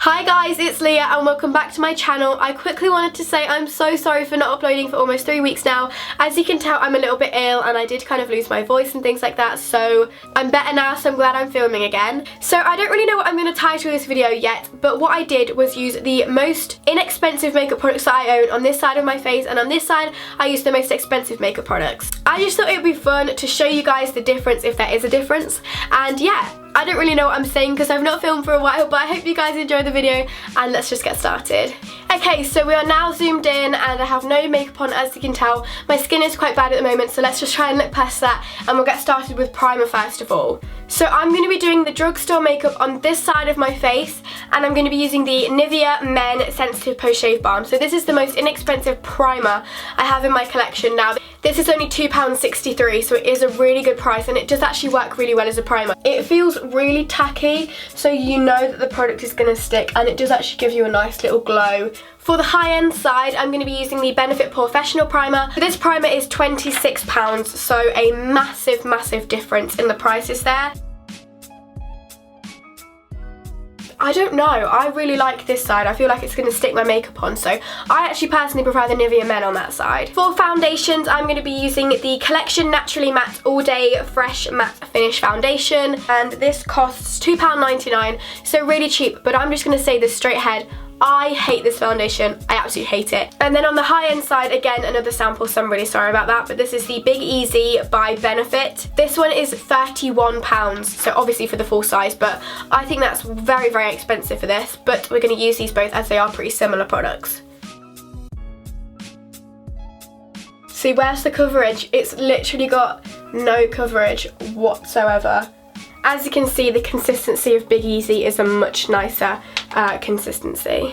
Hi guys, it's Leah and welcome back to my channel. I quickly wanted to say I'm so sorry for not uploading for almost 3 weeks now. As you can tell, I'm a little bit ill and I did kind of lose my voice and things like that, so I'm better now, so I'm glad I'm filming again. So I don't really know what I'm going to title this video yet, but what I did was use the most inexpensive makeup products that I own on this side of my face, and on this side I used the most expensive makeup products. I just thought it would be fun to show you guys the difference if there is a difference, and yeah. I don't really know what I'm saying because I've not filmed for a while, but I hope you guys enjoy the video and let's just get started. Okay, so we are now zoomed in and I have no makeup on, as you can tell. My skin is quite bad at the moment, so let's just try and look past that and we'll get started with primer first of all. So I'm going to be doing the drugstore makeup on this side of my face, and I'm going to be using the Nivea Men Sensitive Post Shave Balm. So this is the most inexpensive primer I have in my collection now. This is only £2.63, so it is a really good price and it does actually work really well as a primer. It feels really tacky, so you know that the product is going to stick, and it does actually give you a nice little glow. For the high-end side, I'm going to be using the Benefit Professional Primer. This primer is £26, so a massive, massive difference in the prices there. I don't know, I really like this side. I feel like it's going to stick my makeup on, so I actually personally prefer the Nivea Men on that side. For foundations, I'm going to be using the Collection Naturally Matte All Day Fresh Matte Finish Foundation, and this costs £2.99, so really cheap, but I'm just going to say this straight ahead. I hate this foundation, I absolutely hate it. And then on the high end side, again, another sample, so I'm really sorry about that, but this is the Big Easy by Benefit. This one is £31, so obviously for the full size, but I think that's very, very expensive for this, but we're going to use these both as they are pretty similar products. See, where's the coverage? It's literally got no coverage whatsoever. As you can see, the consistency of Big Easy is a much nicer consistency.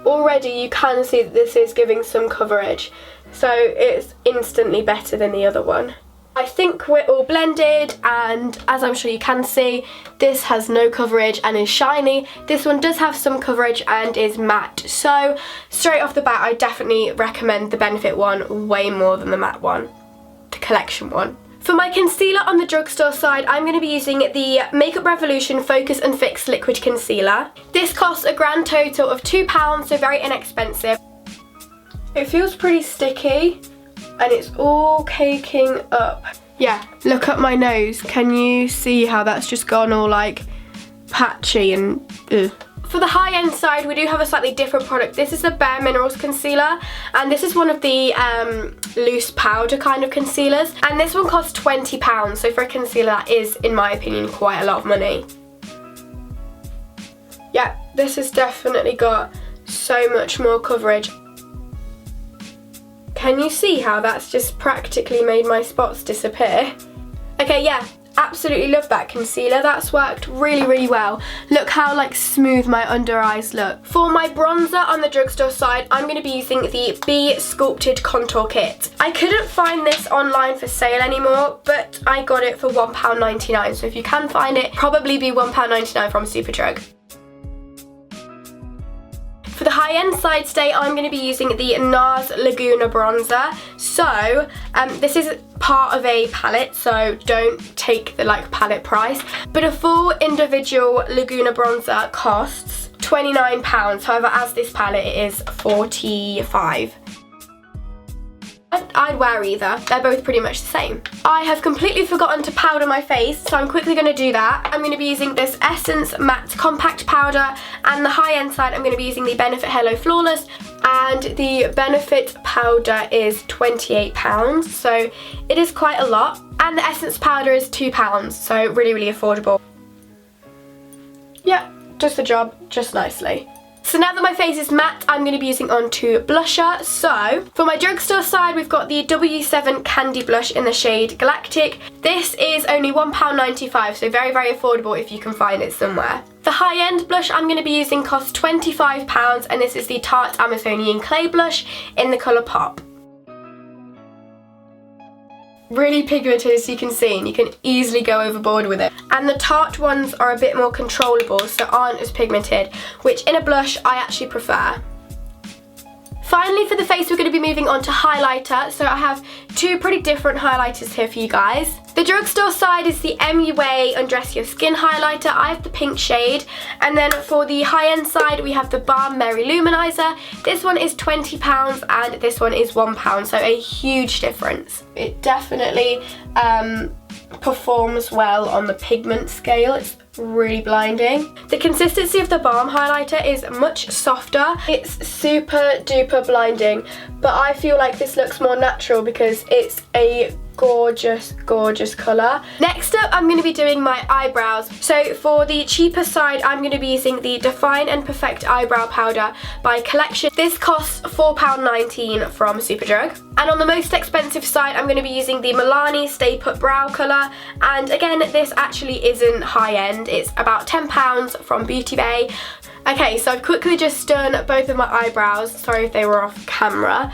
Already you can see that this is giving some coverage, so it's instantly better than the other one. I think we're all blended, and as I'm sure you can see, this has no coverage and is shiny. This one does have some coverage and is matte, so straight off the bat I definitely recommend the Benefit one way more than the matte one, the collection one. For my concealer on the drugstore side, I'm going to be using the Makeup Revolution Focus and Fix Liquid Concealer. This costs a grand total of £2, so very inexpensive. It feels pretty sticky and it's all caking up. Yeah, look at my nose. Can you see how that's just gone all like patchy and ugh. For the high-end side, we do have a slightly different product. This is the Bare Minerals Concealer, and this is one of the loose powder kind of concealers, and this one costs £20, so for a concealer that is, in my opinion, quite a lot of money. Yeah, this has definitely got so much more coverage. Can you see how that's just practically made my spots disappear? Okay, yeah. Absolutely love that concealer. That's worked really, really well. Look how like smooth my under eyes look. For my bronzer on the drugstore side, I'm going to be using the Be Sculpted Contour Kit. I couldn't find this online for sale anymore, but I got it for £1.99, so if you can find it, probably be £1.99 from Superdrug. For the high-end side today, I'm going to be using the NARS Laguna Bronzer. So, this is part of a palette, so don't take the palette price. But a full individual Laguna Bronzer costs £29. However, as this palette, it is £45. I'd wear either, they're both pretty much the same. I have completely forgotten to powder my face, so I'm quickly going to do that. I'm going to be using this Essence Matte Compact Powder, and the high-end side I'm going to be using the Benefit Hello Flawless, and the Benefit powder is £28, so it is quite a lot, and the Essence powder is £2, so really, really affordable. Yeah, does the job just nicely. So now that my face is matte, I'm going to be using onto blusher. So for my drugstore side, we've got the W7 Candy Blush in the shade Galactic. This is only £1.95, so very, very affordable if you can find it somewhere. The high-end blush I'm going to be using costs £25, and this is the Tarte Amazonian Clay Blush in the colour Pop. Really pigmented, as you can see, and you can easily go overboard with it. And the Tarte ones are a bit more controllable, so aren't as pigmented, which in a blush I actually prefer. Finally, for the face, we're going to be moving on to highlighter. So I have two pretty different highlighters here for you guys. The The drugstore side is the MUA Undress Your Skin highlighter. I have the pink shade. And then for the high-end side, we have the Balm Merry Luminizer. This one is £20 and this one is £1, so a huge difference. It definitely performs well on the pigment scale. It's really blinding. The consistency of the balm highlighter is much softer. It's super duper blinding, but I feel like this looks more natural because it's a gorgeous, gorgeous colour. Next up, I'm going to be doing my eyebrows. So for the cheaper side, I'm going to be using the Define and Perfect Eyebrow Powder by Collection. This costs £4.19 from Superdrug. And on the most expensive side, I'm going to be using the Milani Stay Put Brow Colour. And again, this actually isn't high-end. It's about £10 from Beauty Bay. Okay, so I've quickly just done both of my eyebrows. Sorry if they were off camera.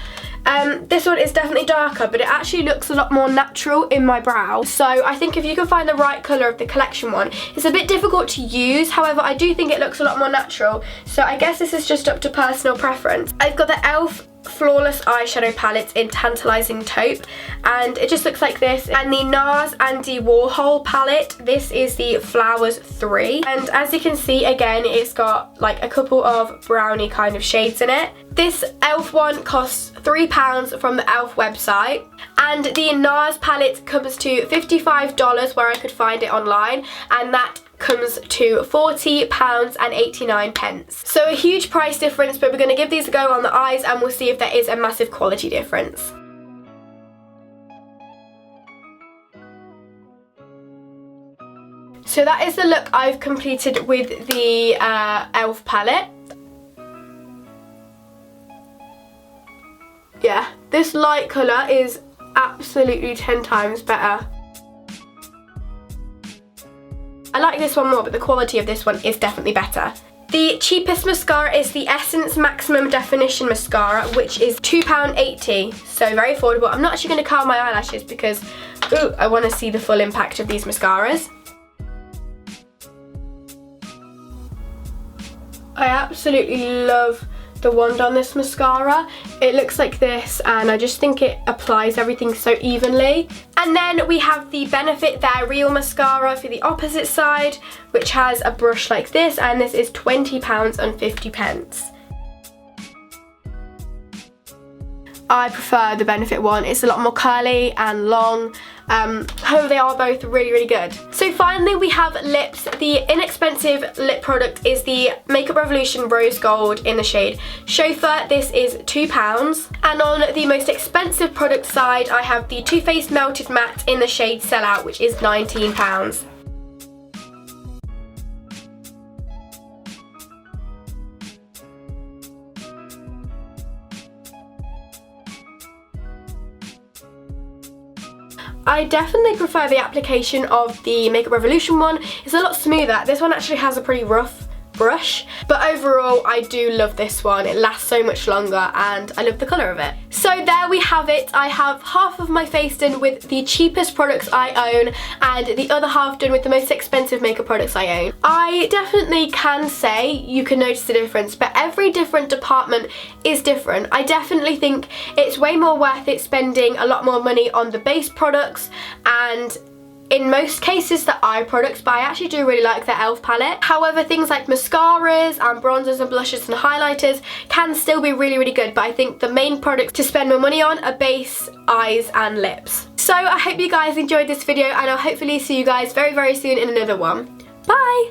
This one is definitely darker, but it actually looks a lot more natural in my brow. So I think if you can find the right colour of the Collection one, it's a bit difficult to use. However, I do think it looks a lot more natural. So I guess this is just up to personal preference. I've got the e.l.f. Flawless Eyeshadow Palette in Tantalising Taupe, and it just looks like this. And the NARS Andy Warhol palette, this is the Flowers 3. And as you can see, again, it's got like a couple of brownie kind of shades in it. This e.l.f. one costs £3 from the e.l.f. website. And the NARS palette comes to $55 where I could find it online, and that comes to £40.89. So a huge price difference, but we're going to give these a go on the eyes and we'll see if there is a massive quality difference. So that is the look I've completed with the e.l.f. palette. Yeah, this light colour is absolutely 10 times better. I like this one more, but the quality of this one is definitely better. The cheapest mascara is the Essence Maximum Definition Mascara, which is £2.80, so very affordable. I'm not actually going to curl my eyelashes because I want to see the full impact of these mascaras. I absolutely love the wand on this mascara. It looks like this and I just think it applies everything so evenly. And then we have the Benefit They're Real mascara for the opposite side, which has a brush like this, and this is £20.50. I prefer the Benefit one. It's a lot more curly and long. However, they are both really, really good. So finally we have lips. The inexpensive lip product is the Makeup Revolution Rose Gold in the shade Chauffeur. This is £2. And on the most expensive product side, I have the Too Faced Melted Matte in the shade Sellout, which is £19. I definitely prefer the application of the Makeup Revolution one. It's a lot smoother. This one actually has a pretty rough brush, but overall I do love this one. It lasts so much longer and I love the colour of it. So there we have it. I have half of my face done with the cheapest products I own and the other half done with the most expensive makeup products I own. I definitely can say you can notice the difference, but every different department is different. I definitely think it's way more worth it spending a lot more money on the base products and in most cases the eye products, but I actually do really like the e.l.f. palette. However, things like mascaras and bronzers and blushes and highlighters can still be really, really good, but I think the main products to spend more money on are base, eyes and lips. So I hope you guys enjoyed this video and I'll hopefully see you guys very, very soon in another one. Bye!